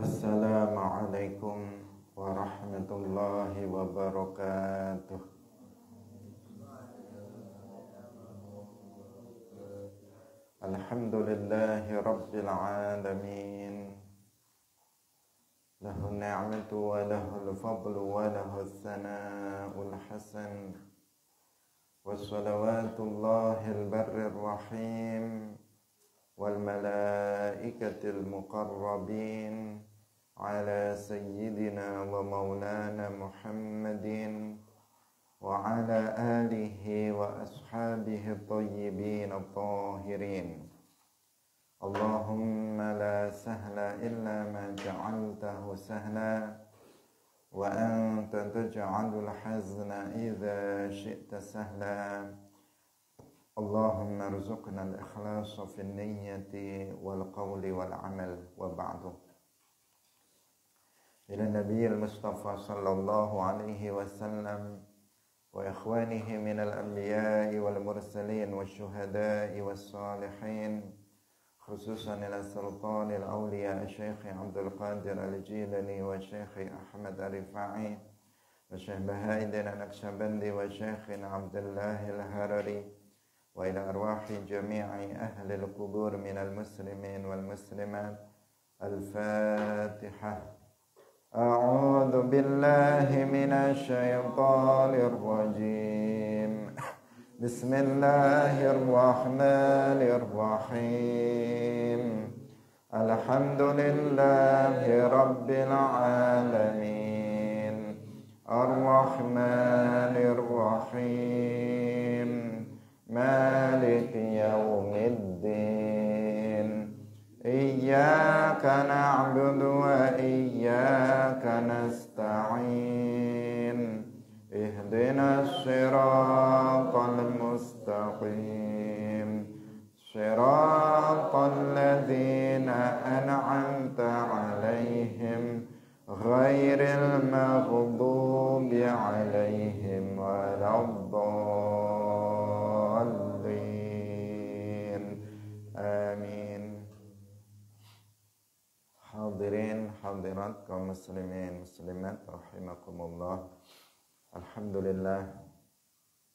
Assalamualaikum warahmatullahi wabarakatuh. Alhamdulillahi rabbil alamin. Lahu ni'matu wa lahul fadlu wa lahus sana'ul hasan. Wassalawatullahil barrir rahim wal malaikatil muqarrabin ala sayyidina wa maulana Muhammadin wa ala alihi wa ashabihi tayyibin at-tahirin. Allahumma la sahla illa ma ja'altahu sahla wa anta taj'alul hazna idza syi'ta sahla. Allahumma rzuqna al-ikhlasa fi niyyati wal qawli wal amal wa ba'du. Ila nabiyil Mustafa sallallahu alaihi wasallam wa ikhwanihi minal anbiya'i wal mursalin wasyuhada'i was salihin, khususan ila sultanil awliya Syekh Abdul Qadir Al-Jilani wa Syekh Ahmad Ar-Rifai wa Syekh Baha'iddin An-Naqsyabandi wa Syekh Abdullah Al-Harari wa ila arwahi jami'i ahli al-qubur minal muslimin wal muslimat. Al-Fatihah. A'udzu billahi minasy syaithanir rajim. Bismillahirrahmanirrahim. Alhamdulillahi rabbil alamin. Ar-Rahmanir Rahim. Maliki yaumiddin. Iyyaka na'budu wa iyyaka nasta'in. Ihdinas siratal mustaqim. Siratal ladzina an'amta 'alaihim ghairil maghdubi 'alaihim waladdallin. Amin. Hadirin hadirat kaum muslimin muslimat rahimakumullah. Alhamdulillah,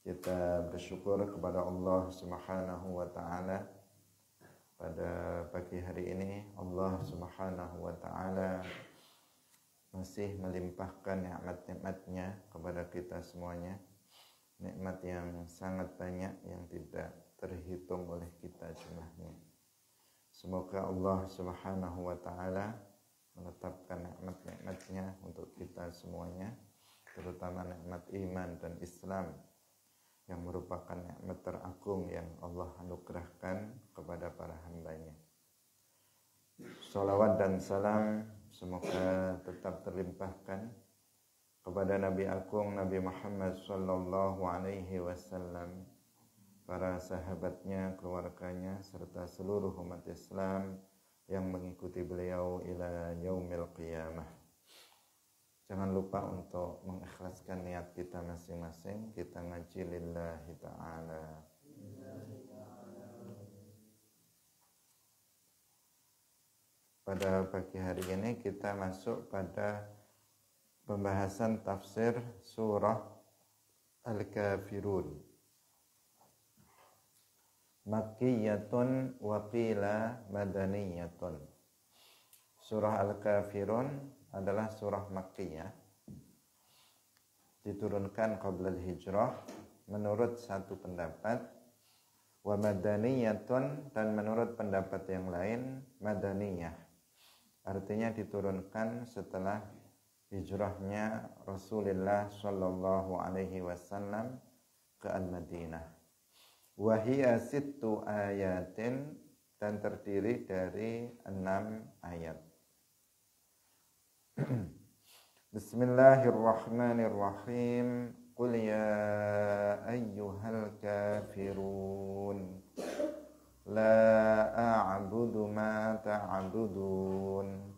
kita bersyukur kepada Allah Subhanahu wa taala. Pada pagi hari ini Allah Subhanahu wa taala masih melimpahkan nikmat-nikmatnya kepada kita semuanya. Nikmat yang sangat banyak yang tidak terhitung oleh kita jumlahnya. Semoga Allah Subhanahu wa taala menetapkan nikmat-nikmatnya untuk kita semuanya, terutama nikmat iman dan Islam yang merupakan nikmat teragung yang Allah anugerahkan kepada para hambanya. Salawat dan salam semoga tetap terlimpahkan kepada Nabi Agung Nabi Muhammad sallallahu alaihi wasallam, para sahabatnya, keluarganya, serta seluruh umat Islam yang mengikuti beliau ila yaumil qiyamah. Jangan lupa untuk mengikhlaskan niat kita masing-masing. Kita ngaji lillahi ta'ala. Pada pagi hari ini kita masuk pada pembahasan tafsir surah Al-Kafirun. Makkiyatun wa qila madaniyatun. Surah Al-Kafirun adalah surah Makkiyah, diturunkan qabla al-hijrah menurut satu pendapat, wa madaniyatun, dan menurut pendapat yang lain madaniyah, artinya diturunkan setelah hijrahnya Rasulullah sallallahu alaihi wasallam ke Al-Madinah. Wa hiya sittu ayatin, dan terdiri dari 6 ayat. Bismillahirrahmanirrahim. Qul ya ayyuhal kafirun la a'budu ma ta'budun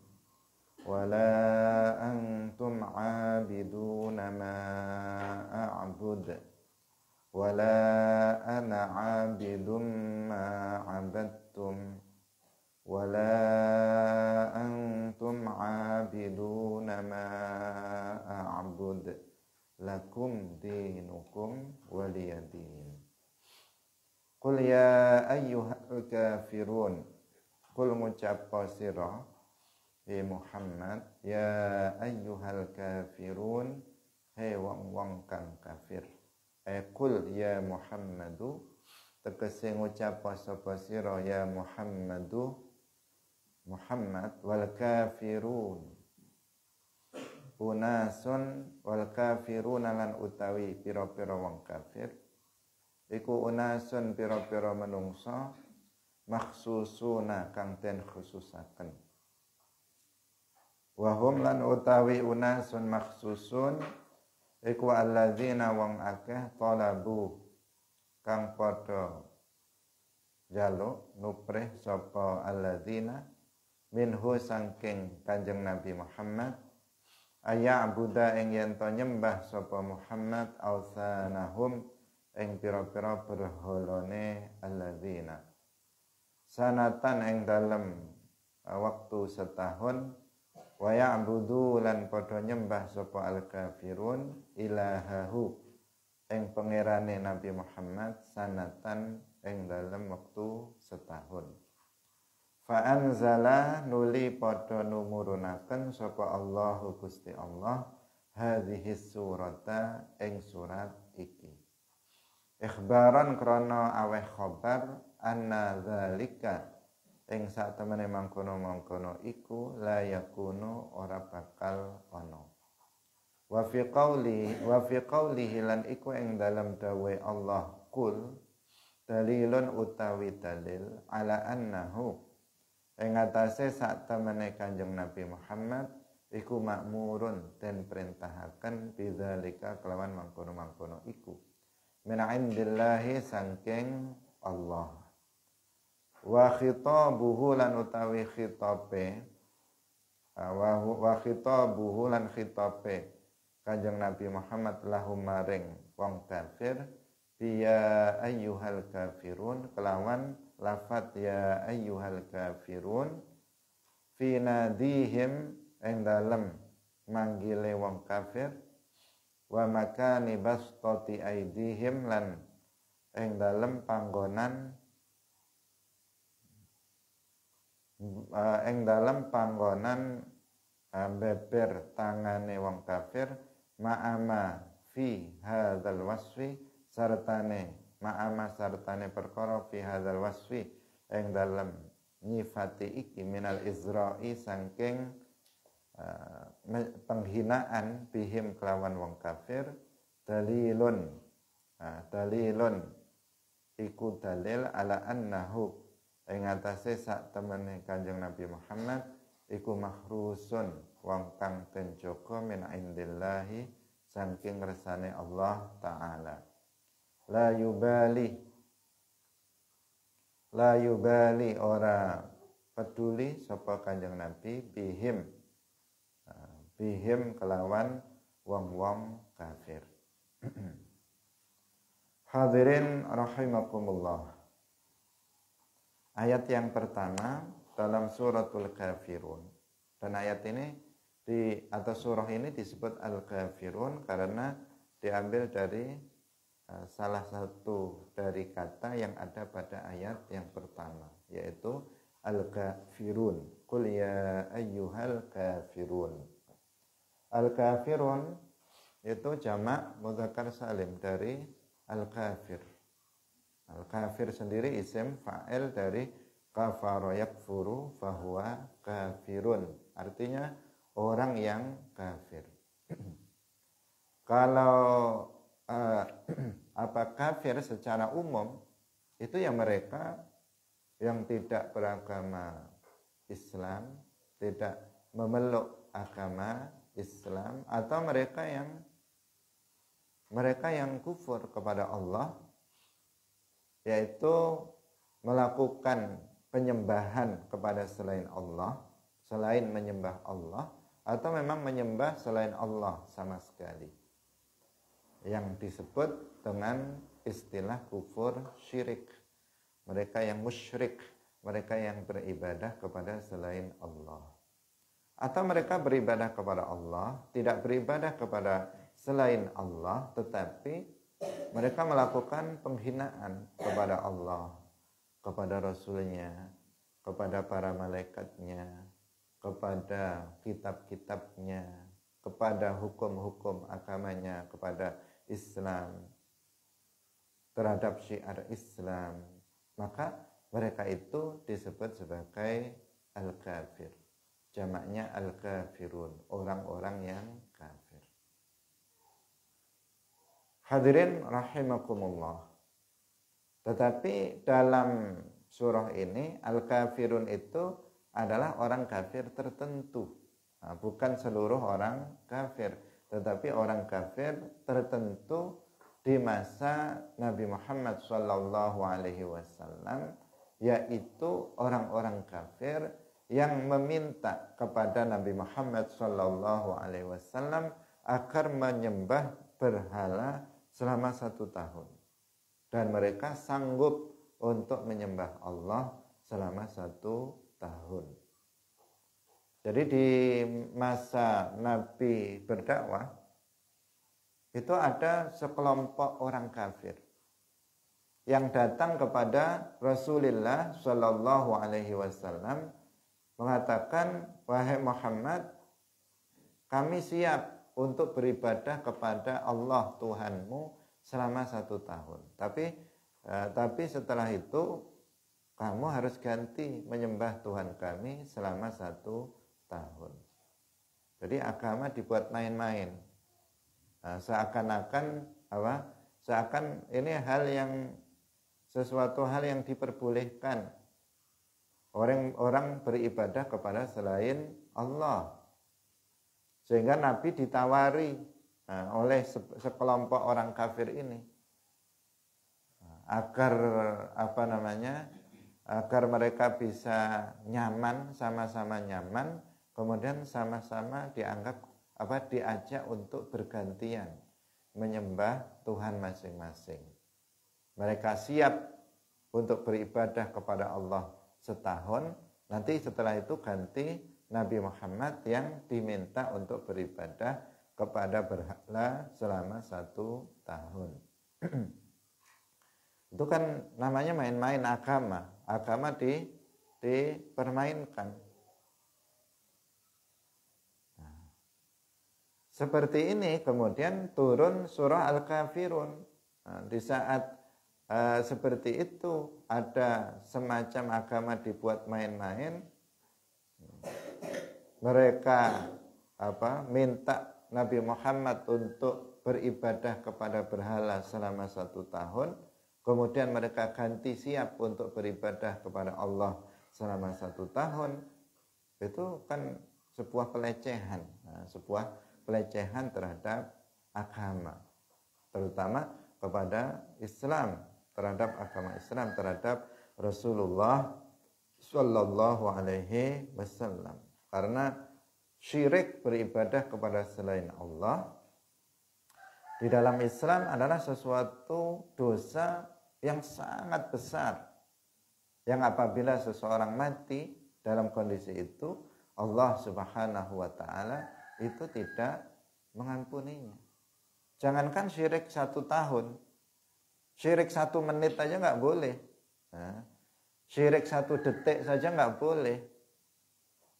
wa la antum 'abiduna ma a'bud wa la ana 'abidum ma 'abadtum wa la antum 'abidun ayyuhal kafirun, kul ngucap sira Muhammad, ya ayyuhal kafirun, hei wong-wong kang kafir. Kul ya Muhammadu, tegese ngucap sapa sira ya Muhammadu, Muhammad, wal kafirun unasun, wal kafirun lan utawi pira-pira wong kafir iku unasun pira-pira manungsa makhsusuna kang den khususaken. Wahum lan utawi unasun makhsusun iku alladzina wong akeh talabu kang padha jaluk nuprih sapa alladzina minhu sangking Kanjeng Nabi Muhammad aya'buda ing yen to nyembah sapa Muhammad ausanahum ing pira-pira berhalane alladzina sanatan ing dalem waktu setahun wa ya'budu lan padha nyembah sapa al-kafirun ilahahu ing pangerane Nabi Muhammad sanatan ing dalem waktu setahun. Fa anzala nuli padha numurunaken sapa Allahu Gusti Allah hadhihi surata ing surat iki. Ikhbaran krana aweh khabar anna dzalika ing sak temene mangkono-mangkono iku la yakunu ora bakal ana. Wa fi qawlihi lan iku ing dalam dawe Allah kul dalilun utawi dalil ala annahu ing atase sak temene Kanjeng Nabi Muhammad iku makmurun den perintahaken bidzalika kelawan mangkono-mangkono iku min indillahi sangking Allah. Wa khitabuhu lan utawi khitabe wa khitabuhu lan khitabe Kanjeng Nabi Muhammad lahum maring wong kafir ya ayyuhal kafirun kelawan lafat ya ayyuhal kafirun fi nadihim ing dalem manggile wong kafir wa makani bastati aidihim lan ing dalem panggonan beber tangane wong kafir ma'ama fi hadzal wasfi sartane perkara fi hadzal wasfi ing dalem nyifati iki minal izra'i saking penghinaan bihim kelawan wong kafir dalilun iku dalil ala annahu ing atase sak temene Kanjeng Nabi Muhammad iku mahrusun wong kang den jaga min indillahi saking resane Allah taala. La yubali ora peduli sapa Kanjeng Nabi bihim kelawan wong-wong kafir. Hadirin rahimakumullah. Ayat yang pertama dalam suratul kafirun, dan ayat ini atau surah ini disebut al-kafirun karena diambil dari salah satu dari kata yang ada pada ayat yang pertama, yaitu al-kafirun. Qul ya ayyuhal kafirun. Al-kafirun itu jamak mudzakkar salim dari al-kafir. Al-kafir sendiri isim fa'il dari kafara yakfuru fahuwa kafirun. Artinya orang yang kafir. Kalau kafir secara umum itu yang mereka yang tidak beragama Islam, tidak memeluk agama Islam, atau mereka yang kufur kepada Allah, yaitu melakukan penyembahan kepada selain Allah, selain menyembah Allah, atau memang menyembah selain Allah sama sekali, yang disebut dengan istilah kufur syirik. Mereka yang musyrik, mereka yang beribadah kepada selain Allah, atau mereka beribadah kepada Allah, tidak beribadah kepada selain Allah, tetapi mereka melakukan penghinaan kepada Allah, kepada Rasulnya, kepada para malaikatnya, kepada kitab-kitabnya, kepada hukum-hukum agamanya, kepada Islam, terhadap syiar Islam, maka mereka itu disebut sebagai al-kafir. Jamaknya al-kafirun, orang-orang yang kafir. Hadirin rahimakumullah. Tetapi dalam surah ini al-kafirun itu adalah orang kafir tertentu. Nah, bukan seluruh orang kafir, tetapi orang kafir tertentu di masa Nabi Muhammad SAW, yaitu orang-orang kafir yang meminta kepada Nabi Muhammad SAW agar menyembah berhala selama 1 tahun, dan mereka sanggup untuk menyembah Allah selama 1 tahun. Jadi di masa Nabi berdakwah itu ada sekelompok orang kafir yang datang kepada Rasulullah Shallallahu Alaihi Wasallam mengatakan, wahai Muhammad, kami siap untuk beribadah kepada Allah Tuhanmu selama 1 tahun. Tapi setelah itu kamu harus ganti menyembah Tuhan kami selama 1 tahun. Jadi agama dibuat main-main. Seakan-akan ini sesuatu hal yang diperbolehkan. Orang beribadah kepada selain Allah. Sehingga Nabi ditawari oleh sekelompok orang kafir ini agar agar mereka bisa nyaman, sama-sama nyaman, kemudian sama-sama diajak untuk bergantian menyembah Tuhan masing-masing. Mereka siap untuk beribadah kepada Allah setahun, nanti setelah itu ganti Nabi Muhammad yang diminta untuk beribadah kepada berhala selama 1 tahun. Itu kan namanya main-main agama. Agama dipermainkan. Nah, seperti ini kemudian turun surah Al-Kafirun. Nah, di saat seperti itu ada semacam agama dibuat main-main, mereka minta Nabi Muhammad untuk beribadah kepada berhala selama 1 tahun, kemudian mereka ganti siap untuk beribadah kepada Allah selama 1 tahun. Itu kan sebuah pelecehan, sebuah pelecehan terhadap agama, terutama kepada Islam, terhadap agama Islam, terhadap Rasulullah Shallallahu Alaihi Wasallam. Karena syirik beribadah kepada selain Allah di dalam Islam adalah sesuatu dosa yang sangat besar, yang apabila seseorang mati dalam kondisi itu, Allah Subhanahu wa Ta'ala itu tidak mengampuninya. Jangankan syirik 1 tahun, syirik 1 menit aja nggak boleh. Syirik 1 detik saja nggak boleh.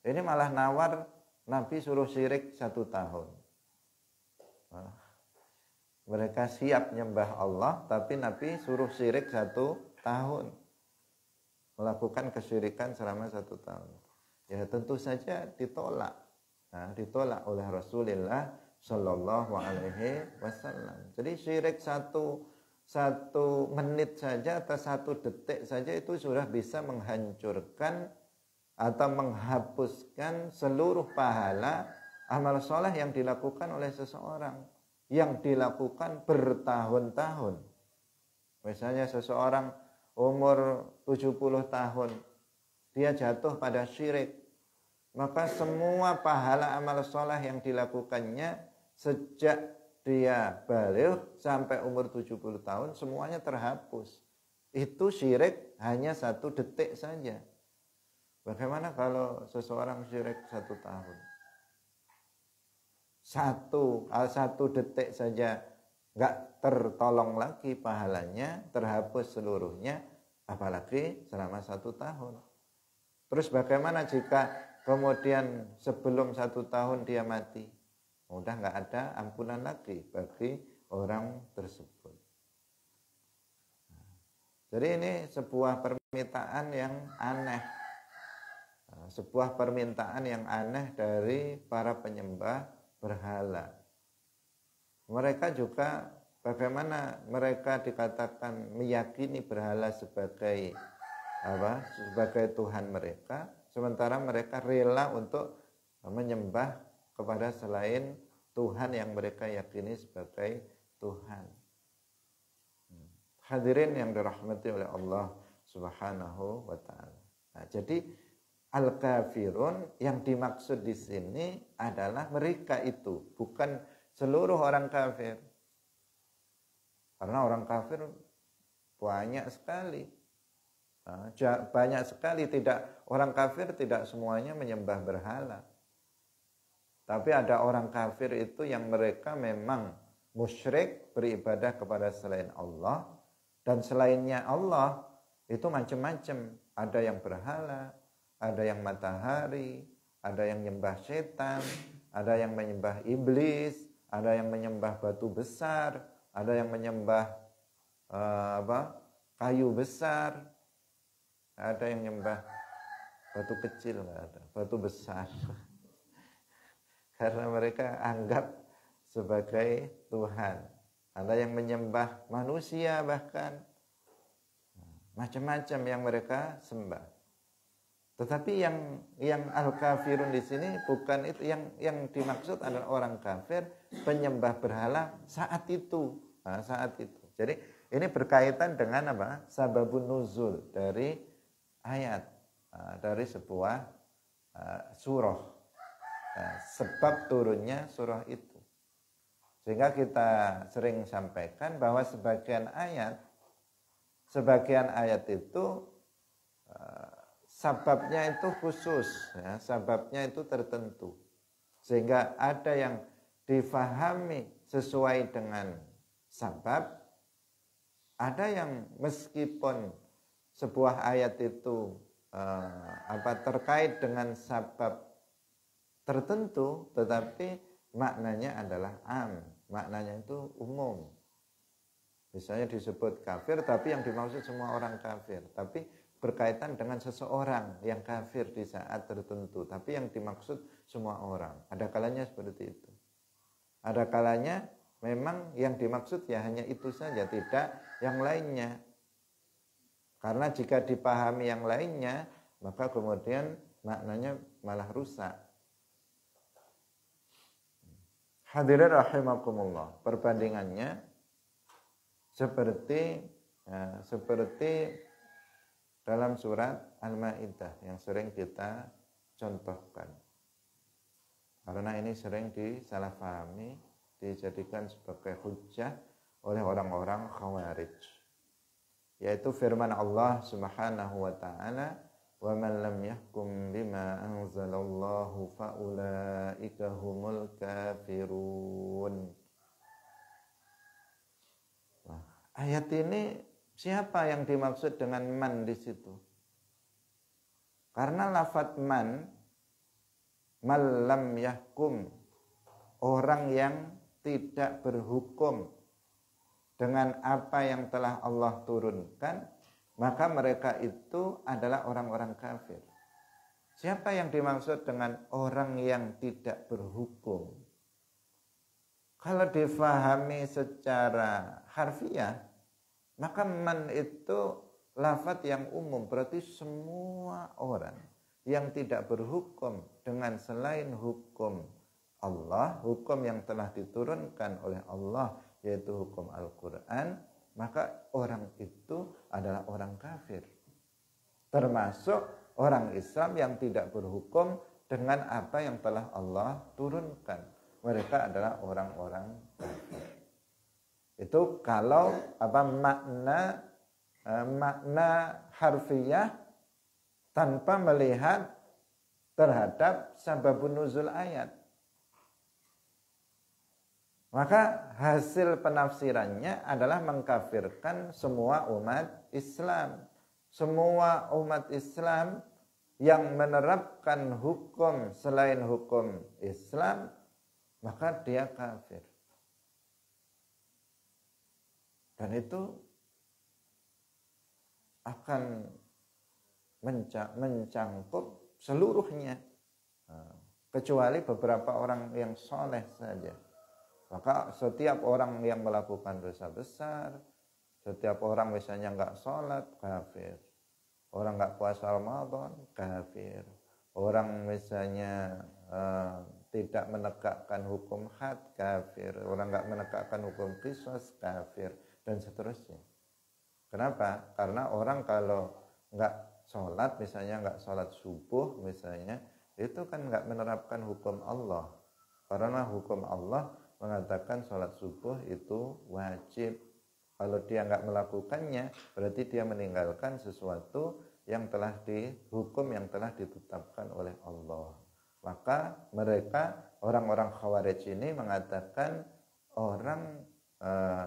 Ini malah nawar Nabi suruh syirik 1 tahun. Mereka siap nyembah Allah, tapi Nabi suruh syirik 1 tahun. Melakukan kesyirikan selama 1 tahun. Ya tentu saja ditolak. Ditolak oleh Rasulullah Shallallahu Alaihi Wasallam. Jadi syirik 1 menit saja atau 1 detik saja itu sudah bisa menghancurkan atau menghapuskan seluruh pahala amal soleh yang dilakukan oleh seseorang, yang dilakukan bertahun-tahun. Misalnya seseorang umur 70 tahun, dia jatuh pada syirik, maka semua pahala amal soleh yang dilakukannya sejak dia balik sampai umur 70 tahun semuanya terhapus. Itu syirik hanya 1 detik saja. Bagaimana kalau seseorang syirik 1 tahun? 1 detik saja nggak tertolong lagi pahalanya, terhapus seluruhnya. apalagi selama 1 tahun. Terus bagaimana jika kemudian sebelum 1 tahun dia mati? Udah nggak ada ampunan lagi bagi orang tersebut. Jadi ini sebuah permintaan yang aneh. Sebuah permintaan yang aneh dari para penyembah berhala. Mereka juga bagaimana mereka dikatakan meyakini berhala sebagai sebagai Tuhan mereka, sementara mereka rela untuk menyembah kepada selain Tuhan yang mereka yakini sebagai Tuhan. Hadirin yang dirahmati oleh Allah Subhanahu wa taala. Nah, jadi al-kafirun yang dimaksud di sini adalah mereka itu, bukan seluruh orang kafir. Karena orang kafir banyak sekali. Banyak sekali, orang kafir tidak semuanya menyembah berhala. Tapi ada orang kafir itu yang mereka memang musyrik, beribadah kepada selain Allah, dan selainnya Allah itu macam-macam. Ada yang berhala, ada yang matahari, ada yang menyembah setan, ada yang menyembah iblis, ada yang menyembah batu besar, ada yang menyembah kayu besar, ada yang menyembah batu kecil, batu besar. Karena mereka anggap sebagai Tuhan. Ada yang menyembah manusia bahkan. Macam-macam yang mereka sembah. Tetapi yang al-kafirun di sini bukan itu, yang dimaksud adalah orang kafir penyembah berhala saat itu. Saat itu. Jadi ini berkaitan dengan sababun nuzul dari ayat, dari sebuah surah. Sebab turunnya surah itu. Sehingga kita sering sampaikan bahwa sebagian ayat itu sababnya itu khusus, sababnya itu tertentu. Sehingga ada yang difahami sesuai dengan sabab, ada yang meskipun sebuah ayat itu terkait dengan sabab tertentu, tetapi maknanya adalah maknanya itu umum. Misalnya disebut kafir, tapi yang dimaksud semua orang kafir, tapi berkaitan dengan seseorang yang kafir di saat tertentu, tapi yang dimaksud semua orang. Ada kalanya seperti itu. Ada kalanya memang yang dimaksud ya hanya itu saja, tidak yang lainnya. Karena jika dipahami yang lainnya, maka kemudian maknanya malah rusak. Hadirin rahimakumullah, perbandingannya seperti dalam surat Al-Maidah yang sering kita contohkan. Karena ini sering disalahpahami, dijadikan sebagai hujjah oleh orang-orang Khawarij. Yaitu firman Allah Subhanahu wa taala, "Wa man lam yahkum bima anzalallahu fa ulaika humul kafirun." Nah, ayat ini siapa yang dimaksud dengan man di situ? Karena lafadz man lam yahkum, orang yang tidak berhukum dengan apa yang telah Allah turunkan, maka mereka itu adalah orang-orang kafir. Siapa yang dimaksud dengan orang yang tidak berhukum? Kalau difahami secara harfiah, maka man itu lafadz yang umum, berarti semua orang yang tidak berhukum dengan selain hukum Allah, hukum yang telah diturunkan oleh Allah, yaitu hukum Al-Quran, maka orang itu adalah orang kafir. Termasuk orang Islam yang tidak berhukum dengan apa yang telah Allah turunkan. Mereka adalah orang-orang kafir. Itu kalau makna harfiah tanpa melihat terhadap sababun nuzul ayat. Maka hasil penafsirannya adalah mengkafirkan semua umat Islam. semua umat Islam yang menerapkan hukum selain hukum Islam, maka dia kafir. Dan itu akan mencangkup seluruhnya, kecuali beberapa orang yang soleh saja. Maka setiap orang yang melakukan dosa besar, setiap orang misalnya nggak sholat, kafir. Orang nggak puasa Ramadan, kafir. Orang misalnya tidak menegakkan hukum had, kafir. Orang nggak menegakkan hukum qisas, kafir. Dan seterusnya. Kenapa? Karena orang kalau nggak sholat, misalnya nggak sholat subuh misalnya, itu kan nggak menerapkan hukum Allah. Karena hukum Allah mengatakan sholat subuh itu wajib. Kalau dia nggak melakukannya, berarti dia meninggalkan sesuatu yang telah dihukum, yang telah ditetapkan oleh Allah. Maka mereka, orang-orang Khawarij ini mengatakan orang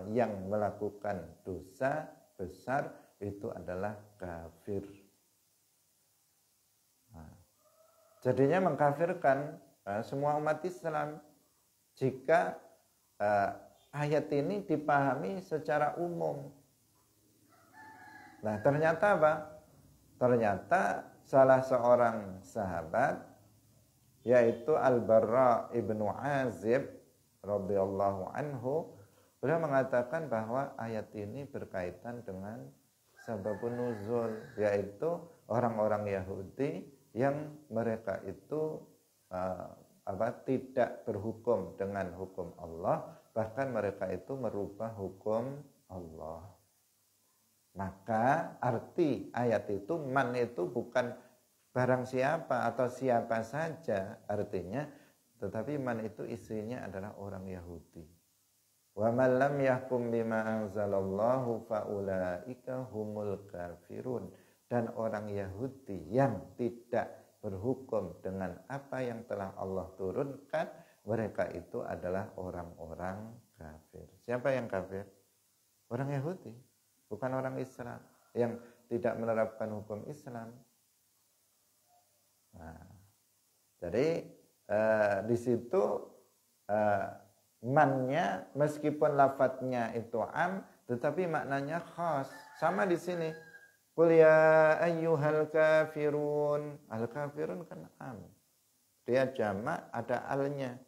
yang melakukan dosa besar itu adalah kafir. Nah, jadinya mengkafirkan semua umat Islam jika ayat ini dipahami secara umum. Nah, ternyata apa? Ternyata salah seorang sahabat, yaitu Al-Barra ibnu Azib radhiyallahu anhu, beliau mengatakan bahwa ayat ini berkaitan dengan sababun nuzul, yaitu orang-orang Yahudi yang mereka itu tidak berhukum dengan hukum Allah, bahkan mereka itu merubah hukum Allah. Maka arti ayat itu, man itu bukan barang siapa atau siapa saja artinya, tetapi man itu isinya adalah orang Yahudi. Wa man lam yahkum bima anzalallahu faulaika humul kafirun. Dan orang Yahudi yang tidak berhukum dengan apa yang telah Allah turunkan, mereka itu adalah orang-orang kafir. Siapa yang kafir? Orang Yahudi, bukan orang Islam yang tidak menerapkan hukum Islam. Nah, jadi di situ mannya meskipun lafadznya itu am, tetapi maknanya khas. Sama di sini. Qul ya ayyuhal kafirun. Al kafirun kan am. Dia jamak, ada alnya.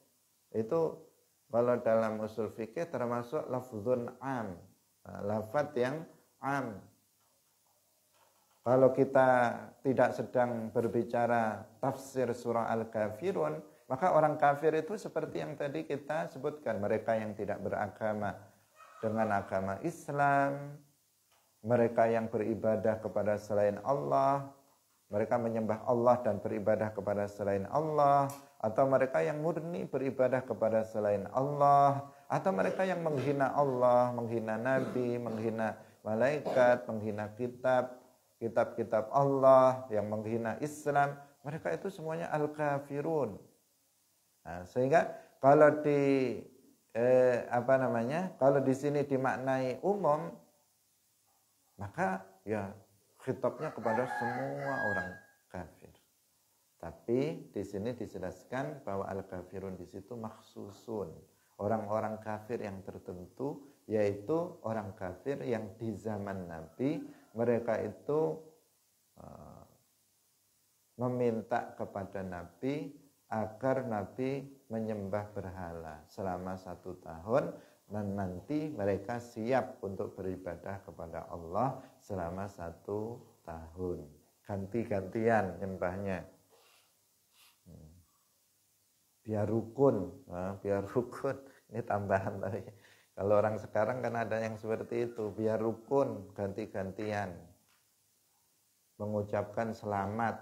Itu kalau dalam usul fikih termasuk lafzun am. Lafadz yang am. Kalau kita tidak sedang berbicara tafsir surah Al-Kafirun, maka orang kafir itu seperti yang tadi kita sebutkan. Mereka yang tidak beragama dengan agama Islam, mereka yang beribadah kepada selain Allah, mereka menyembah Allah dan beribadah kepada selain Allah, atau mereka yang murni beribadah kepada selain Allah, atau mereka yang menghina Allah, menghina Nabi, menghina malaikat, menghina kitab-kitab Allah, yang menghina Islam, mereka itu semuanya al-kafirun. Nah, sehingga kalau kalau di sini dimaknai umum, maka ya khitabnya kepada semua orang kafir. Tapi di sini dijelaskan bahwa al-kafirun di situ makhsusun, orang-orang kafir yang tertentu, yaitu orang kafir yang di zaman Nabi mereka itu meminta kepada Nabi agar Nabi menyembah berhala selama 1 tahun, dan nanti mereka siap untuk beribadah kepada Allah selama 1 tahun. Ganti-gantian nyembahnya. Biar rukun. Ini tambahan tadi. Kalau orang sekarang kan ada yang seperti itu, biar rukun, ganti-gantian. Mengucapkan selamat.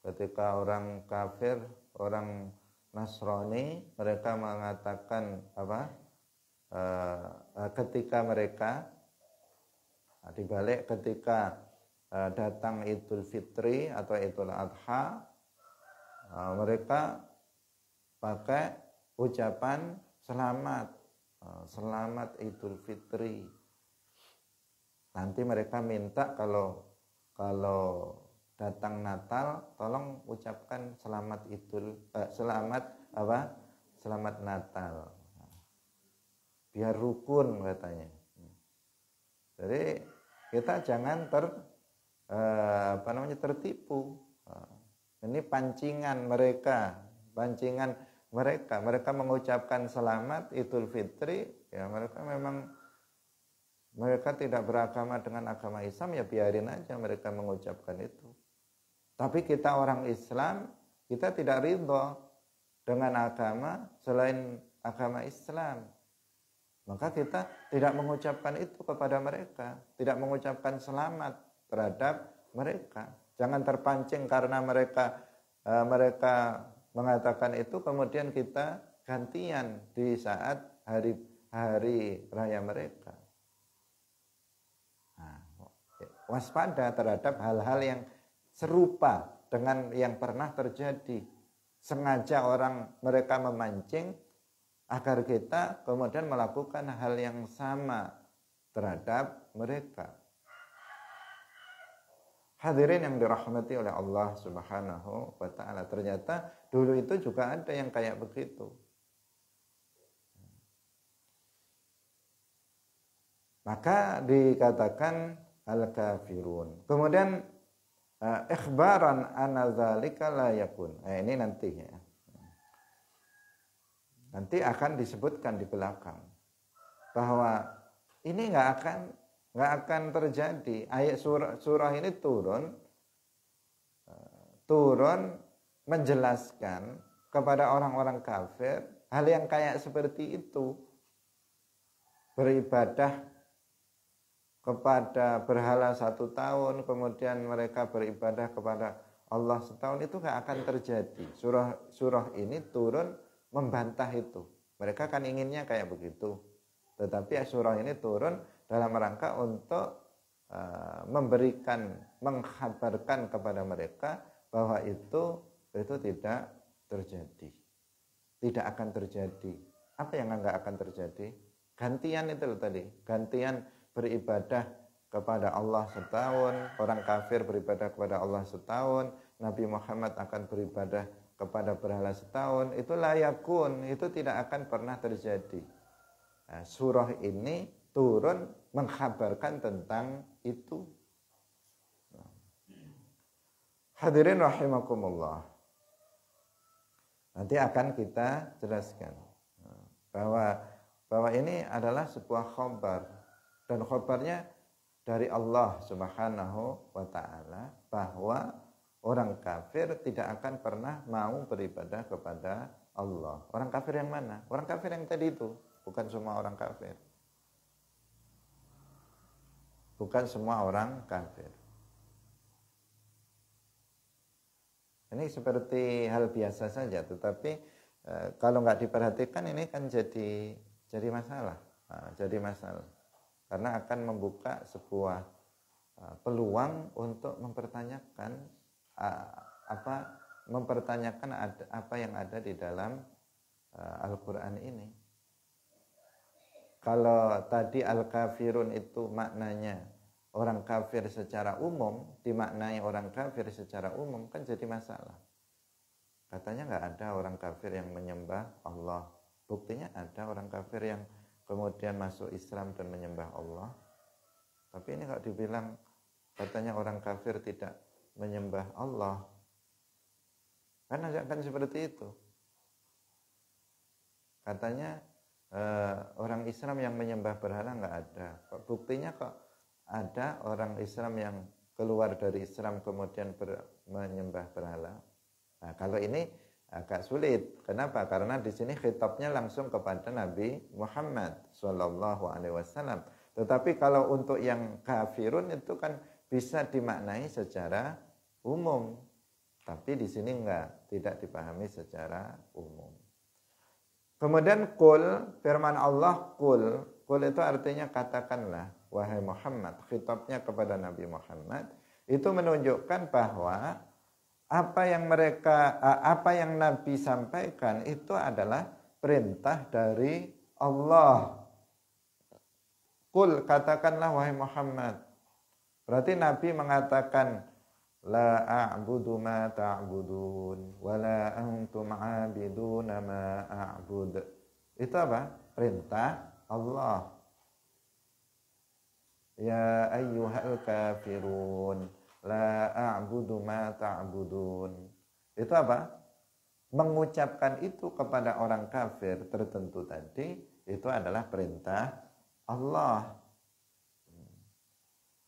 Ketika orang kafir, orang Nasrani, mereka mengatakan ketika mereka dibalik ketika datang Idul Fitri atau Idul Adha, mereka pakai ucapan selamat Idul Fitri. Nanti mereka minta kalau datang Natal tolong ucapkan selamat Natal. Biar rukun katanya. Jadi kita jangan tertipu. Ini pancingan mereka. Mereka mengucapkan selamat Idul Fitri, ya mereka tidak beragama dengan agama Islam, ya biarin aja mereka mengucapkan itu. Tapi kita orang Islam, kita tidak ridho dengan agama selain agama Islam. Maka kita tidak mengucapkan itu kepada mereka, tidak mengucapkan selamat terhadap mereka. Jangan terpancing karena mereka mengatakan itu, kemudian kita gantian di saat hari raya mereka. Nah, waspada terhadap hal-hal yang serupa dengan yang pernah terjadi. Sengaja mereka memancing agar kita kemudian melakukan hal yang sama terhadap mereka. Hadirin yang dirahmati oleh Allah Subhanahu wa ta'ala, ternyata dulu itu juga ada yang kayak begitu. Maka dikatakan al-kafirun. Kemudian ikhbaran anna dzalika la yakun. Ini nanti ya. Nanti akan disebutkan di belakang bahwa ini nggak akan terjadi. Ayat surah ini turun menjelaskan kepada orang-orang kafir hal yang kayak seperti itu. Beribadah kepada berhala 1 tahun, kemudian mereka beribadah kepada Allah setahun, itu nggak akan terjadi. Surah ini turun membantah itu. Mereka kan inginnya kayak begitu. Tetapi surah ini turun dalam rangka untuk mengkhabarkan kepada mereka bahwa itu tidak terjadi. Tidak akan terjadi. Apa yang enggak akan terjadi? Gantian itu tadi. Gantian beribadah kepada Allah setahun. Orang kafir beribadah kepada Allah setahun. Nabi Muhammad akan beribadah kepada berhala setahun. Itu layakun. Itu tidak akan pernah terjadi. Nah, surah ini turun mengkhabarkan tentang itu. Hadirin rahimakumullah. Nanti akan kita jelaskan bahwa ini adalah sebuah khabar, dan khabarnya dari Allah Subhanahu wa ta'ala bahwa orang kafir tidak akan pernah mau beribadah kepada Allah. Orang kafir yang mana? Orang kafir yang tadi itu, bukan semua orang kafir. Bukan semua orang kafir. Ini seperti hal biasa saja, tetapi kalau nggak diperhatikan ini kan jadi masalah. Jadi masalah. Karena akan membuka sebuah peluang untuk mempertanyakan apa yang ada di dalam Al-Quran ini. Kalau tadi al-kafirun itu maknanya orang kafir secara umum, dimaknai orang kafir secara umum, kan jadi masalah. Katanya nggak ada orang kafir yang menyembah Allah. Buktinya ada orang kafir yang kemudian masuk Islam dan menyembah Allah. Tapi ini kalau dibilang katanya orang kafir tidak menyembah Allah, kan akan seperti itu. Katanya orang Islam yang menyembah berhala nggak ada. Buktinya kok ada orang Islam yang keluar dari Islam kemudian menyembah berhala. Nah, kalau ini agak sulit. Kenapa? Karena di sini khitabnya langsung kepada Nabi Muhammad SAW. Tetapi kalau untuk yang kafirun itu kan bisa dimaknai secara umum. Tapi di sini tidak dipahami secara umum. Kemudian kul, firman Allah kul itu artinya katakanlah, wahai Muhammad, khitabnya kepada Nabi Muhammad, itu menunjukkan bahwa apa yang Nabi sampaikan itu adalah perintah dari Allah. Kul, katakanlah wahai Muhammad, Berarti Nabi mengatakan la a'budu ma ta'budun wa la antum 'abiduna ma a'bud. Itu apa? Perintah Allah. Ya ayyuhal kafirun la a'budu ma ta'budun. Itu apa? Mengucapkan itu kepada orang kafir tertentu tadi, itu adalah perintah Allah.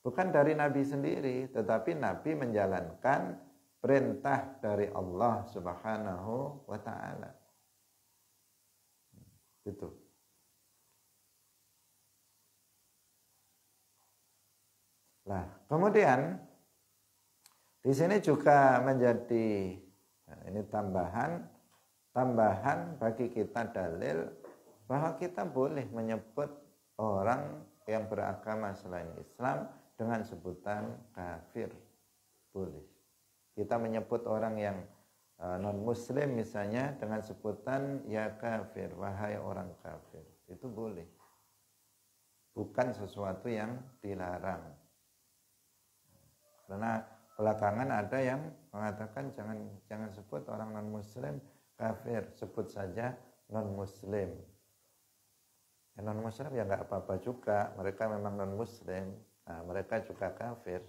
Bukan dari Nabi sendiri, tetapi Nabi menjalankan perintah dari Allah Subhanahu wa ta'ala. Itu. Nah, kemudian di sini juga menjadi ini tambahan bagi kita dalil bahwa kita boleh menyebut orang yang beragama selain Islam dengan sebutan kafir. Boleh. Kita menyebut orang yang non-muslim misalnya dengan sebutan ya kafir, wahai orang kafir. Itu boleh. Bukan sesuatu yang dilarang. Karena belakangan ada yang mengatakan jangan sebut orang non-muslim kafir, sebut saja non-muslim. Ya, non-muslim ya nggak apa-apa juga, mereka memang non-muslim, nah, mereka juga kafir.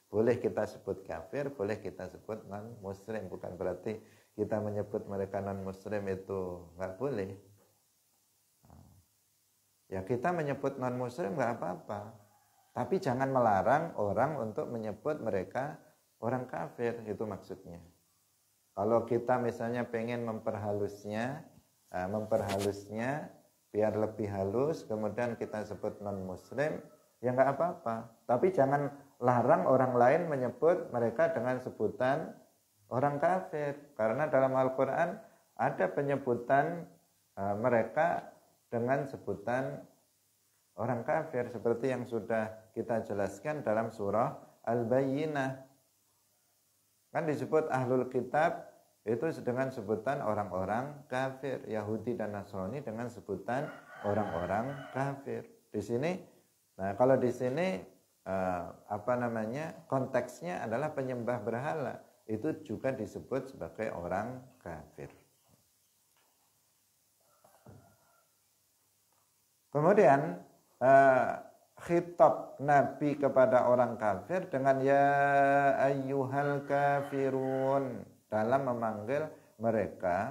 Boleh kita sebut kafir, boleh kita sebut non-muslim, bukan berarti kita menyebut mereka non-muslim itu nggak boleh. Ya kita menyebut non-muslim nggak apa-apa, tapi jangan melarang orang untuk menyebut mereka orang kafir, itu maksudnya. Kalau kita misalnya pengen memperhalusnya biar lebih halus, kemudian kita sebut non-muslim, ya nggak apa-apa. Tapi jangan larang orang lain menyebut mereka dengan sebutan orang kafir. Karena dalam Al-Quran ada penyebutan mereka dengan sebutan orang kafir, seperti yang sudah kita jelaskan dalam surah Al-Bayyinah. Kan disebut ahlul kitab itu dengan sebutan orang-orang kafir, Yahudi dan Nasrani dengan sebutan orang-orang kafir. Di sini, nah kalau di sini konteksnya adalah penyembah berhala, itu juga disebut sebagai orang kafir. Kemudian khitab Nabi kepada orang kafir dengan ya ayyuhal kafirun dalam memanggil mereka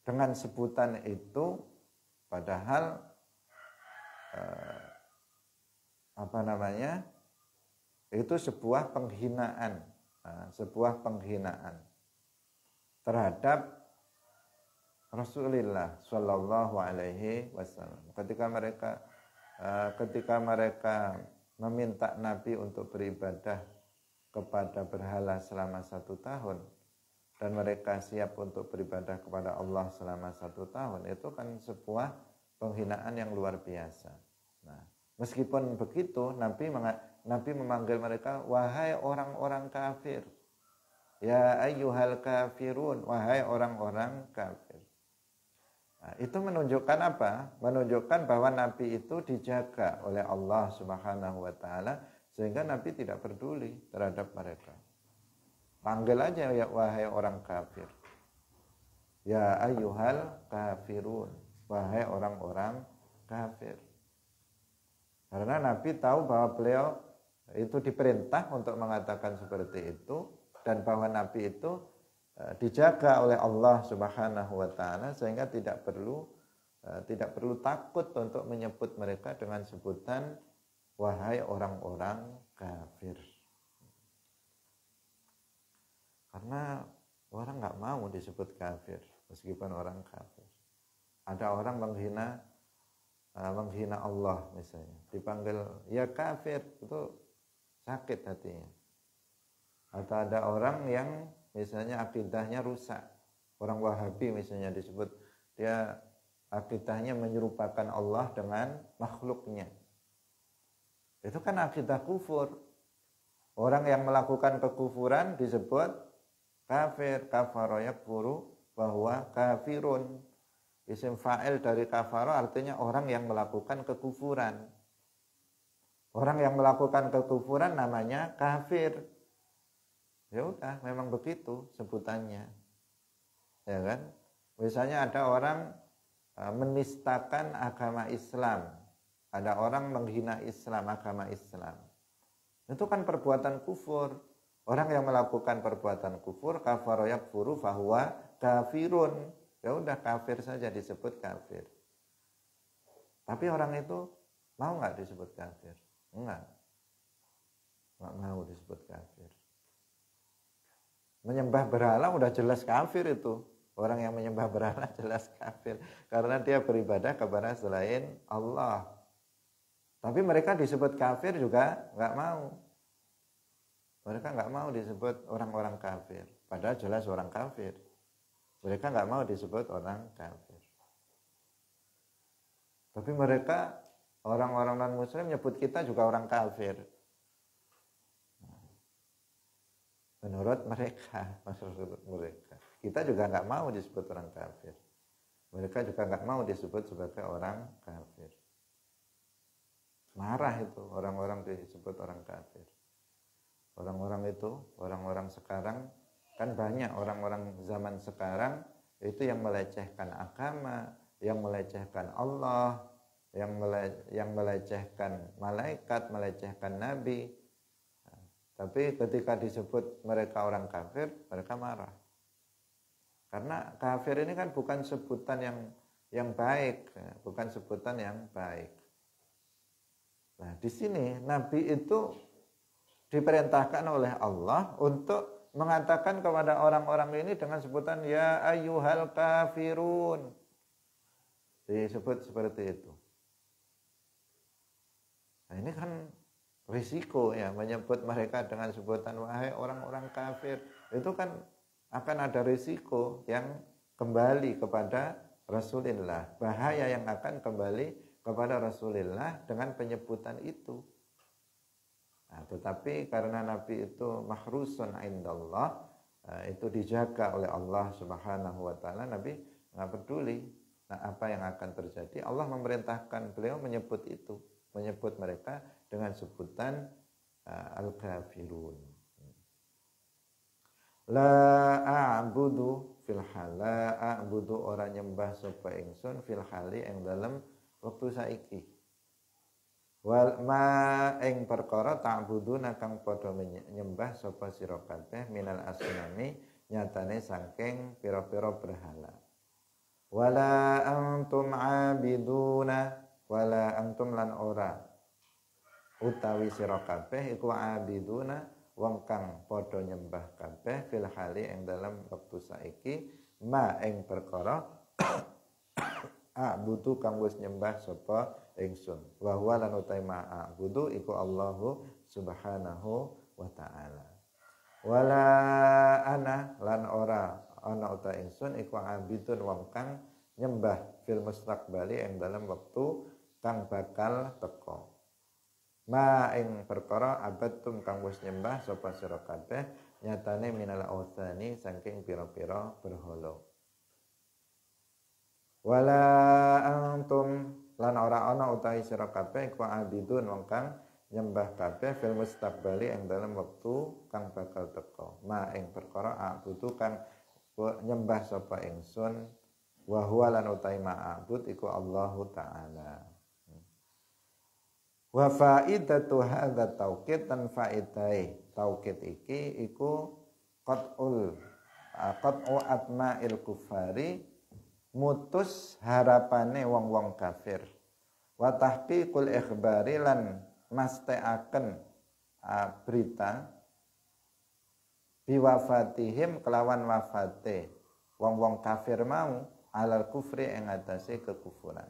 dengan sebutan itu, padahal itu sebuah penghinaan terhadap Rasulullah Shallallahu Alaihi Wasallam. Ketika mereka meminta Nabi untuk beribadah kepada berhala selama 1 tahun dan mereka siap untuk beribadah kepada Allah selama 1 tahun, itu kan sebuah penghinaan yang luar biasa. Nah, meskipun begitu, Nabi memanggil mereka wahai orang-orang kafir, ya ayyuhal kafirun, wahai orang-orang kafir. Nah, itu menunjukkan apa? Menunjukkan bahwa Nabi itu dijaga oleh Allah Subhanahu wa ta'ala, sehingga Nabi tidak peduli terhadap mereka. Panggil aja ya wahai orang kafir. Ya ayyuhal kafirun, wahai orang-orang kafir. Karena Nabi tahu bahwa beliau itu diperintah untuk mengatakan seperti itu, dan bahwa Nabi itu dijaga oleh Allah Subhanahu wa ta'ala, sehingga tidak perlu takut untuk menyebut mereka dengan sebutan wahai orang-orang kafir. Karena orang nggak mau disebut kafir meskipun orang kafir. Ada orang menghina Allah misalnya, dipanggil ya kafir, itu sakit hatinya. Atau ada orang yang misalnya akidahnya rusak, orang Wahabi misalnya disebut dia akidahnya menyerupakan Allah dengan makhluknya. Itu kan akidah kufur. Orang yang melakukan kekufuran disebut kafir, kafara yakfuru bahwa kafirun. Isim fa'il dari kafara artinya orang yang melakukan kekufuran. Orang yang melakukan kekufuran namanya kafir. Ya udah, memang begitu sebutannya. Ya kan? Misalnya ada orang menistakan agama Islam. Ada orang menghina Islam, agama Islam. Itu kan perbuatan kufur. Orang yang melakukan perbuatan kufur, kafara yakfuru fahuwa kafirun. Ya udah, kafir saja disebut kafir. Tapi orang itu mau nggak disebut kafir? Enggak mau disebut kafir. Menyembah berhala udah jelas kafir itu. Orang yang menyembah berhala jelas kafir. Karena dia beribadah kepada selain Allah. Tapi mereka disebut kafir juga nggak mau. Mereka nggak mau disebut orang-orang kafir. Padahal jelas orang kafir. Mereka nggak mau disebut orang kafir. Tapi mereka, orang-orang non-muslim nyebut kita juga orang kafir. Menurut mereka. Kita juga nggak mau disebut orang kafir. Mereka juga nggak mau disebut sebagai orang kafir. Marah itu orang-orang disebut orang kafir. Orang-orang itu, orang-orang sekarang, kan banyak orang-orang zaman sekarang itu yang melecehkan agama, yang melecehkan Allah, yang melecehkan malaikat, melecehkan nabi. Tapi ketika disebut mereka orang kafir, mereka marah. Karena kafir ini kan bukan sebutan yang baik, bukan sebutan yang baik. Nah, di sini nabi itu diperintahkan oleh Allah untuk mengatakan kepada orang-orang ini dengan sebutan ya ayyuhal kafirun. Disebut seperti itu. Nah, ini kan risiko ya, menyebut mereka dengan sebutan wahai orang-orang kafir. Itu kan akan ada risiko yang kembali kepada Rasulullah. Bahaya yang akan kembali kepada Rasulullah dengan penyebutan itu. Nah, tetapi karena Nabi itu mahrusun indallah, itu dijaga oleh Allah Subhanahu wa taala, Nabi nggak peduli apa yang akan terjadi. Allah memerintahkan beliau menyebut itu, menyebut mereka dengan sebutan al-kafirun. La a'budu fil hal, la a'budu ora nyembah sapa ingsun fil hali ing dalem wektu saiki. Wal ma ing perkara ta'buduna kang padha nyembah sapa sira kabeh minal asnami nyatane saking pira-pira berhala. Wala antum abiduna, wala antum lan ora utawi sira kabeh iku abiduna wong kang padha nyembah kabeh fil hali ing dalam wektu saiki ma ing perkara a'budu kang wis nyembah sapa ingsun wa huwa lan utai ma'budu iku Allahu subhanahu wa ta'ala. Wala ana lan ora ana uta ingsun iku abidun wong kang nyembah fil mustaqbali ing dalam wektu kang bakal teka. Ma ing perkara abadtum kang wis nyembah sapa sira kabeh nyatane minal autsani saking pira-pira berhala. Wala antum lan ora ana utahi sira kabeh iku abidun wong kang nyembah kabeh fil mustaqbali ing dalam wektu kang bakal teka. Ma ing perkara abudu kang nyembah sapa ingsun wa huwa lan utahi ma'bud iku Allahu ta'ala. Wa faidatu hadza taukid tan faidai taukid iki iku qat'u atma'il kufari, mutus harapane wong-wong kafir. Wa tahqiqul ikhbari lan mastekaken berita biwafatihim kelawan wafate wong-wong kafir mau alal kufri ing atase kekufuran.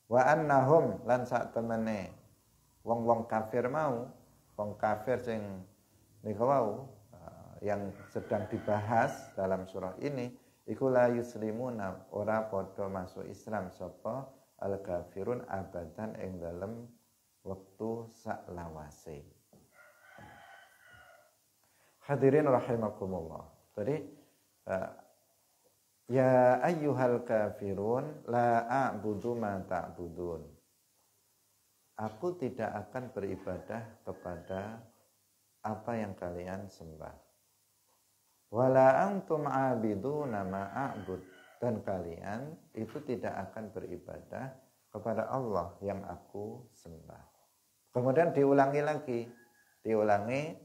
Wa annahum lan sak temene wong-wong kafir mau, wong kafir sing nika wau yang sedang dibahas dalam surah ini iku la yuslimuna ora padha masuk Islam sapa al-kafirun abadan ing dalem wektu saklawase. Hadirin rahimakumullah. Jadi Ya ayyuhal kafirun la a'budu ma ta'budun. Aku tidak akan beribadah kepada apa yang kalian sembah. Wala antum 'abiduna ma a'bud. Dan kalian itu tidak akan beribadah kepada Allah yang aku sembah. Kemudian diulangi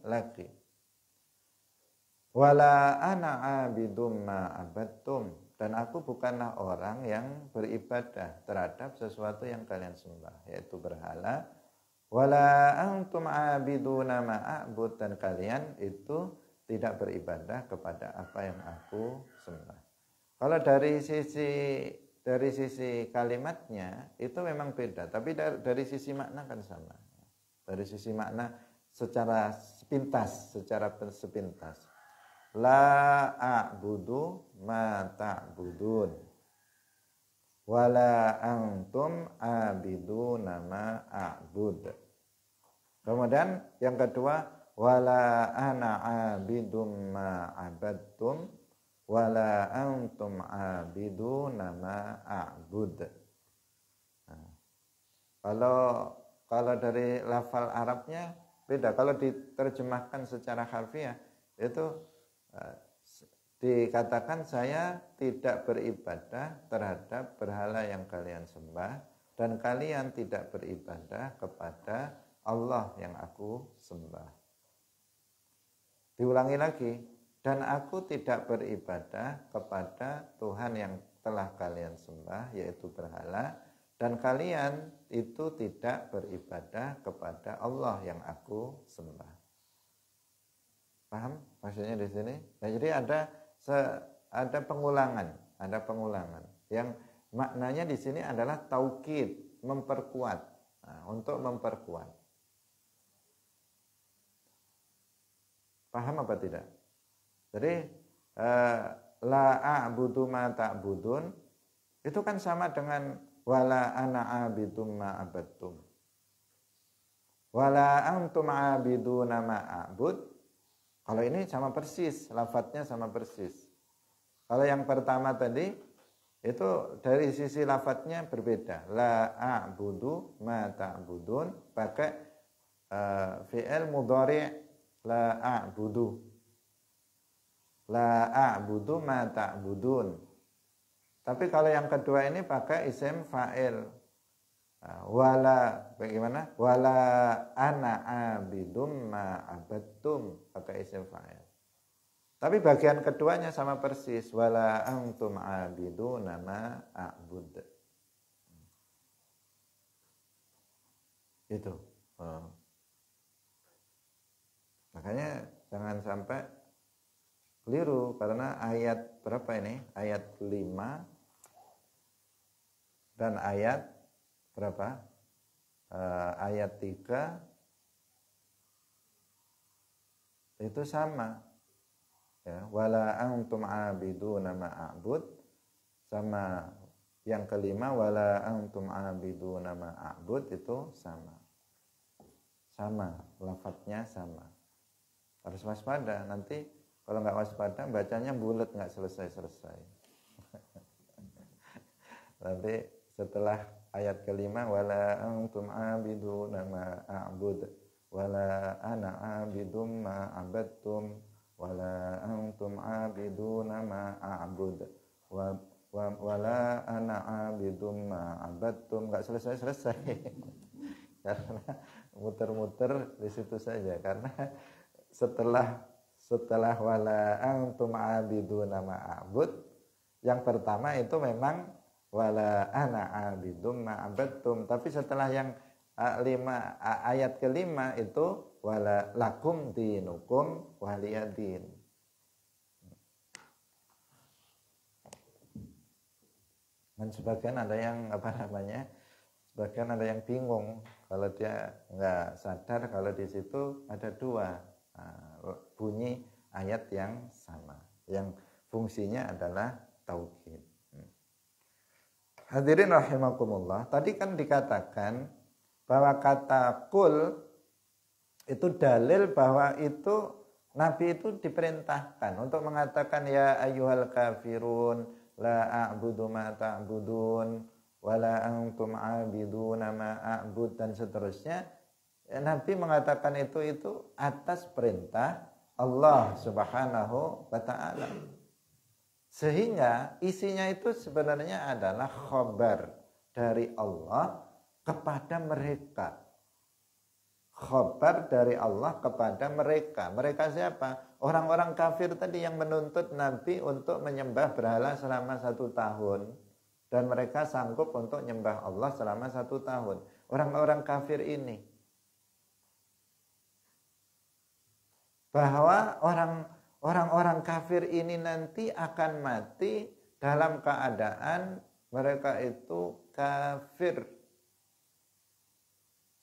lagi. Wala ana 'abidum ma abattum, dan aku bukanlah orang yang beribadah terhadap sesuatu yang kalian sembah, yaitu berhala. Wala antum 'abiduna ma a'bud, dan kalian itu tidak beribadah kepada apa yang aku sembah. Kalau dari sisi kalimatnya itu memang beda, tapi dari sisi makna kan sama. Dari sisi makna secara sepintas. La a'budu ma ta'budun wala antum a'biduna ma a'bud. Kemudian yang kedua, wala ana 'abidum ma 'abadtum wala antum 'abiduna ma a'bud. Nah, kalau dari lafal Arabnya beda. Kalau diterjemahkan secara harfiah itu dikatakan saya tidak beribadah terhadap berhala yang kalian sembah dan kalian tidak beribadah kepada Allah yang aku sembah. Diulangi lagi, dan aku tidak beribadah kepada Tuhan yang telah kalian sembah, yaitu berhala, dan kalian itu tidak beribadah kepada Allah yang aku sembah. Paham maksudnya di sini? Nah, jadi ada pengulangan yang maknanya di sini adalah taukid, memperkuat. Nah, untuk memperkuat. Paham apa tidak? Jadi la a'budu ma ta'budun itu kan sama dengan wala ana a'bidum ma abattum. Wala antum a'biduna ma a'bud. Kalau ini sama persis, lafadznya sama persis. Kalau yang pertama tadi itu dari sisi lafadznya berbeda. La a'budu ma ta'budun pakai fi'il mudhari' la a'budu. La a'budu ma ta'budun. Tapi kalau yang kedua ini pakai isim fa'il. Wala bagaimana? Wala ana abidum ma abattum, pakai isim fa'il. Tapi bagian keduanya sama persis, wala antum abiduna ma a'bud. Itu. Makanya jangan sampai keliru karena ayat berapa ini? Ayat 5 dan ayat berapa? Ayat 3 itu sama. Ya, wala antum abiduna ma a'bud, sama yang kelima wala antum abiduna ma a'bud itu sama. Sama, lafadznya sama. Harus waspada, nanti kalau nggak waspada bacanya bulat nggak selesai. Nanti setelah ayat kelima wala antum abiduna ma a'bud wala ana abidum ma abattum wala antum abiduna ma a'bud wala ana abidum ma abattum, enggak selesai. Karena muter-muter di situ saja, karena setelah wala antum abiduna ma a'bud yang pertama itu memang wala ana abidum ma abattum, tapi setelah yang ayat kelima itu wala lakum dinukum waliyadin. Dan sebagian ada yang sebagian ada yang bingung kalau dia nggak sadar kalau di situ ada dua bunyi ayat yang sama, yang fungsinya adalah taukid. Hadirin rahimakumullah, tadi kan dikatakan bahwa kata kul itu dalil bahwa itu Nabi itu diperintahkan untuk mengatakan ya ayyuhal kafirun la a'budu ma ta'budun wala antum 'abiduna ma a'bud dan seterusnya. Nabi mengatakan itu atas perintah Allah Subhanahu wa taala. Sehingga isinya itu sebenarnya adalah khabar dari Allah kepada mereka. Khabar dari Allah kepada mereka. Mereka siapa? Orang-orang kafir tadi yang menuntut Nabi untuk menyembah berhala selama 1 tahun. Dan mereka sanggup untuk menyembah Allah selama 1 tahun. Orang-orang kafir ini. Bahwa orang-orang kafir ini nanti akan mati dalam keadaan mereka itu kafir.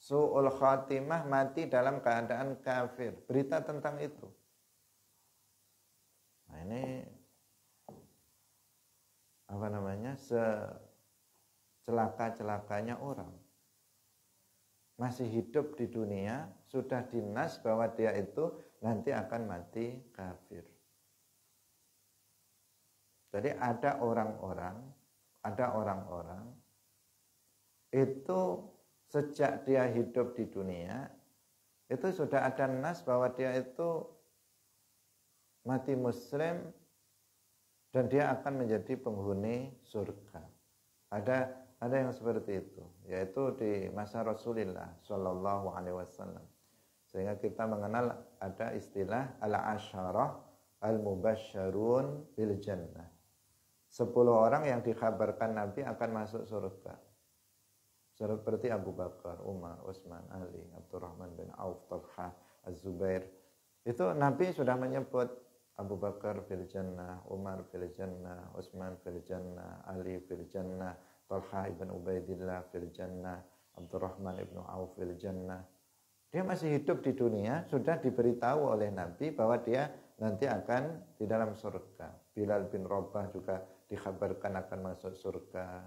Su'ul khatimah, mati dalam keadaan kafir. Berita tentang itu. Nah ini apa namanya, secelaka-celakanya orang. Masih hidup di dunia, sudah dinas bahwa dia itu nanti akan mati kafir. Jadi ada orang-orang itu sejak dia hidup di dunia, itu sudah ada nas bahwa dia itu mati muslim dan dia akan menjadi penghuni surga. Ada yang seperti itu, yaitu di masa Rasulullah Shallallahu Alaihi Wasallam. Sehingga kita mengenal ada istilah al-asyarah al-mubasysyarun bil jannah. 10 orang yang dikabarkan Nabi akan masuk surga. Seperti Abu Bakar, Umar, Utsman, Ali, Abdurrahman bin Auf, Talha, Az-Zubair. Itu Nabi sudah menyebut Abu Bakar fil jannah, Umar fil jannah, Utsman fil jannah, Ali fil jannah, Talha ibn Ubaidillah fil jannah, Abdurrahman ibn Auf fil jannah. Dia masih hidup di dunia, sudah diberitahu oleh Nabi bahwa dia nanti akan di dalam surga. Bilal bin Rabah juga dikabarkan akan masuk surga.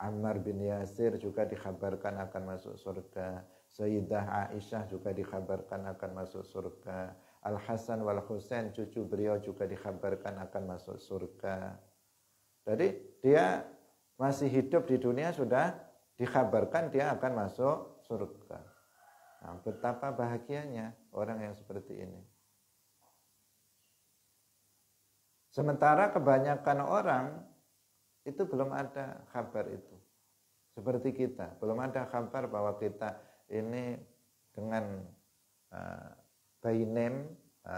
Ammar bin Yasir juga dikabarkan akan masuk surga. Sayyidah Aisyah juga dikabarkan akan masuk surga. Al-Hasan wal Husain cucu beliau juga dikabarkan akan masuk surga. Jadi dia masih hidup di dunia sudah dikabarkan dia akan masuk surga. Nah, betapa bahagianya orang yang seperti ini. Sementara kebanyakan orang itu belum ada kabar itu. Seperti kita, belum ada kabar bahwa kita ini dengan by name,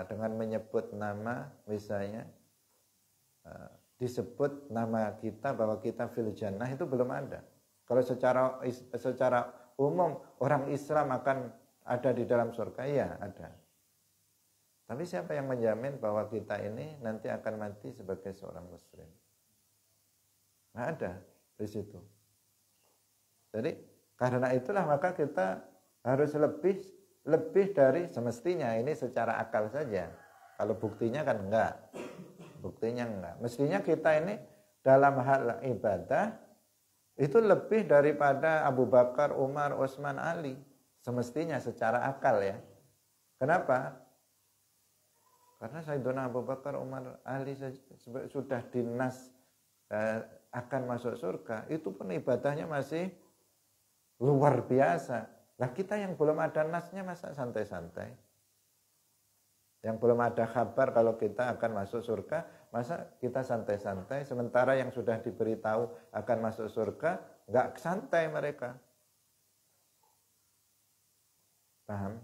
dengan menyebut nama misalnya, disebut nama kita bahwa kita fil jannah, itu belum ada. Kalau secara umum orang Islam akan ada di dalam surga, ya ada. Tapi siapa yang menjamin bahwa kita ini nanti akan mati sebagai seorang muslim? Nggak ada di situ. Jadi karena itulah maka kita harus lebih dari semestinya, ini secara akal saja. Kalau buktinya kan enggak. Buktinya enggak. Mestinya kita ini dalam hal ibadah itu lebih daripada Abu Bakar, Umar, Utsman, Ali. Semestinya secara akal ya. Kenapa? Karena Sayyidina Abu Bakar, Umar, Ali sudah dinas akan masuk surga. Itu pun ibadahnya masih luar biasa. Nah kita yang belum ada nasnya masa santai-santai? Yang belum ada kabar kalau kita akan masuk surga, masa kita santai-santai? Sementara yang sudah diberitahu akan masuk surga, nggak santai mereka. Paham?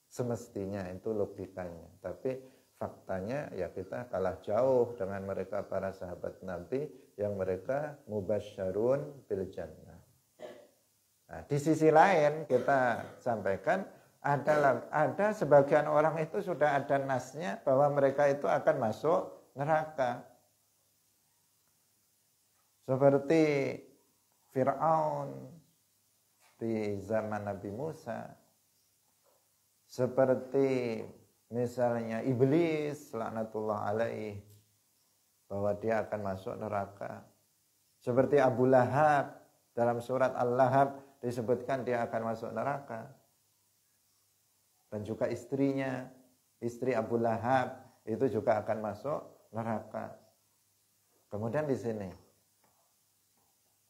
Semestinya itu logikanya. Tapi faktanya ya kita kalah jauh dengan mereka para sahabat Nabi yang mereka mubasysyarun bil jannah. Nah, di sisi lain kita sampaikan ada sebagian orang itu sudah ada nasnya bahwa mereka itu akan masuk neraka. Seperti Fir'aun di zaman Nabi Musa. Seperti misalnya iblis laknatullah alaih, bahwa dia akan masuk neraka. Seperti Abu Lahab, dalam surat Al-Lahab disebutkan dia akan masuk neraka. Dan juga istrinya, istri Abu Lahab itu juga akan masuk neraka. Kemudian di sini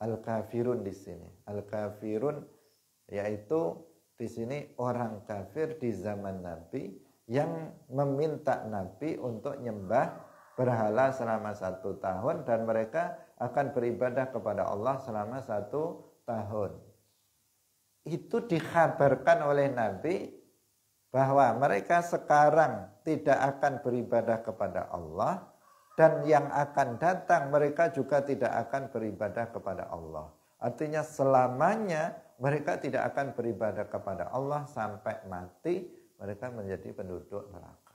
al-kafirun di sini. Al-kafirun yaitu di sini orang kafir di zaman Nabi yang meminta Nabi untuk nyembah berhala selama 1 tahun dan mereka akan beribadah kepada Allah selama 1 tahun. Itu dikhabarkan oleh Nabi bahwa mereka sekarang tidak akan beribadah kepada Allah dan yang akan datang mereka juga tidak akan beribadah kepada Allah. Artinya selamanya mereka tidak akan beribadah kepada Allah sampai mati mereka menjadi penduduk neraka.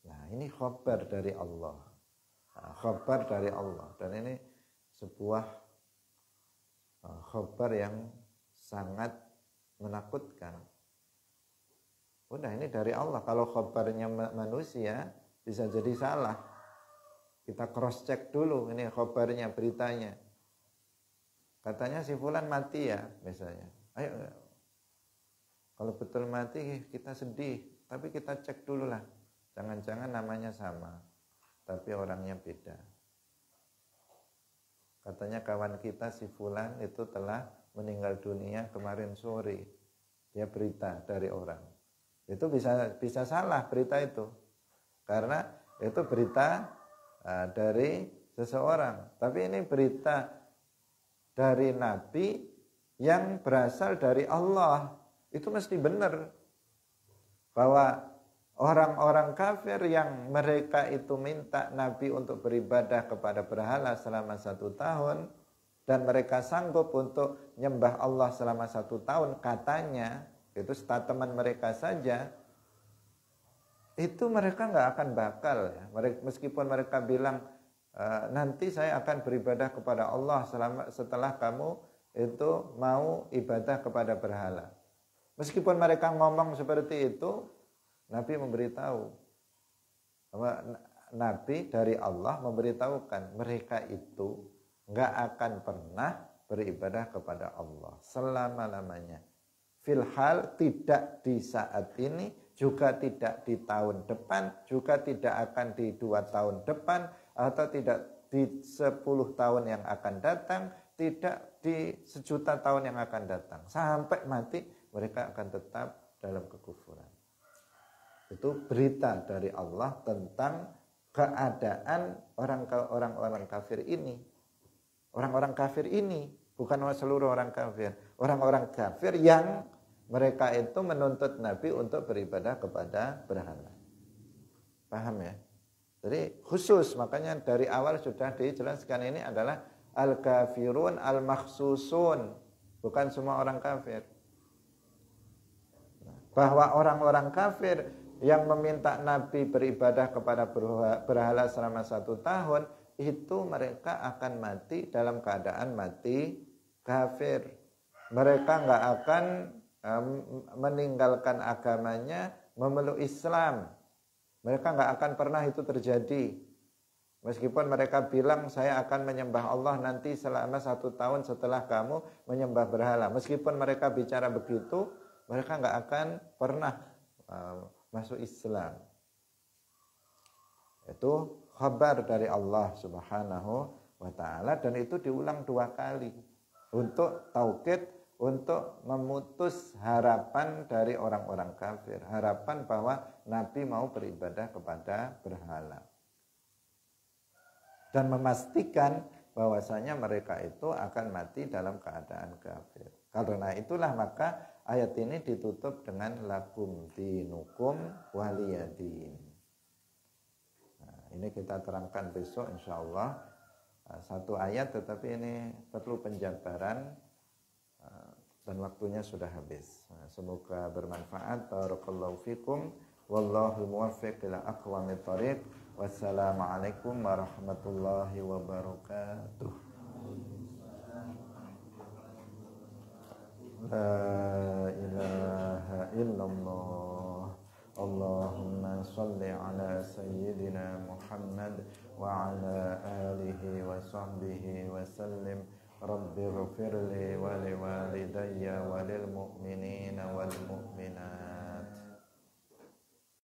Nah, ini khabar dari Allah. Nah, khabar dari Allah dan ini sebuah khabar yang sangat menakutkan. Udah ini dari Allah. Kalau khabarnya manusia bisa jadi salah. Kita cross check dulu ini khabarnya, beritanya. Katanya si fulan mati ya, misalnya. Ayo, kalau betul mati kita sedih, tapi kita cek dulu lah. Jangan-jangan namanya sama, tapi orangnya beda. Katanya kawan kita si fulan itu telah meninggal dunia kemarin sore. Dia berita dari orang. Itu bisa salah berita itu. Karena itu berita dari seseorang. Tapi ini berita dari Nabi yang berasal dari Allah. Itu mesti benar. Bahwa orang-orang kafir yang mereka itu minta Nabi untuk beribadah kepada berhala selama 1 tahun. Dan mereka sanggup untuk nyembah Allah selama 1 tahun. Katanya, itu statement mereka saja. Itu mereka nggak akan bakal ya. Meskipun mereka bilang nanti saya akan beribadah kepada Allah setelah kamu itu mau ibadah kepada berhala. Meskipun mereka ngomong seperti itu, Nabi memberitahu bahwa Nabi dari Allah memberitahukan mereka itu nggak akan pernah beribadah kepada Allah selama-lamanya. Filhal tidak di saat ini, juga tidak di tahun depan, juga tidak akan di 2 tahun depan, atau tidak di 10 tahun yang akan datang, tidak di 1.000.000 tahun yang akan datang. Sampai mati mereka akan tetap dalam kekufuran. Itu berita dari Allah tentang keadaan orang-orang kafir ini. Orang-orang kafir ini, bukan seluruh orang kafir. Orang-orang kafir yang mereka itu menuntut Nabi untuk beribadah kepada berhala. Paham ya? Jadi khusus, makanya dari awal sudah dijelaskan ini adalah al-kafirun al-makhsusun. Bukan semua orang kafir. Bahwa orang-orang kafir yang meminta Nabi beribadah kepada berhala selama 1 tahun, itu mereka akan mati dalam keadaan mati kafir. Mereka nggak akan meninggalkan agamanya memeluk Islam. Mereka nggak akan pernah itu terjadi. Meskipun mereka bilang saya akan menyembah Allah nanti selama 1 tahun setelah kamu menyembah berhala. Meskipun mereka bicara begitu, mereka nggak akan pernah masuk Islam. Itu khabar dari Allah Subhanahu wa ta'ala dan itu diulang 2 kali untuk taukid, untuk memutus harapan dari orang-orang kafir, harapan bahwa Nabi mau beribadah kepada berhala dan memastikan bahwasanya mereka itu akan mati dalam keadaan kafir. Karena itulah maka ayat ini ditutup dengan lakum dinukum waliyadin. Nah, ini kita terangkan besok insyaallah 1 ayat, tetapi ini perlu penjabaran dan waktunya sudah habis. Semoga bermanfaat. Barakallahu fikum. Wallahu muwaffiq ila aqwamit thoriq. Wassalamualaikum warahmatullahi wabarakatuh. La ilaha illallah. Allahumma salli ala sayyidina Muhammad wa ala alihi wa sahbihi wa sallim. Rabbi ghfirli wa liwalidayya wa lil mu'minina wal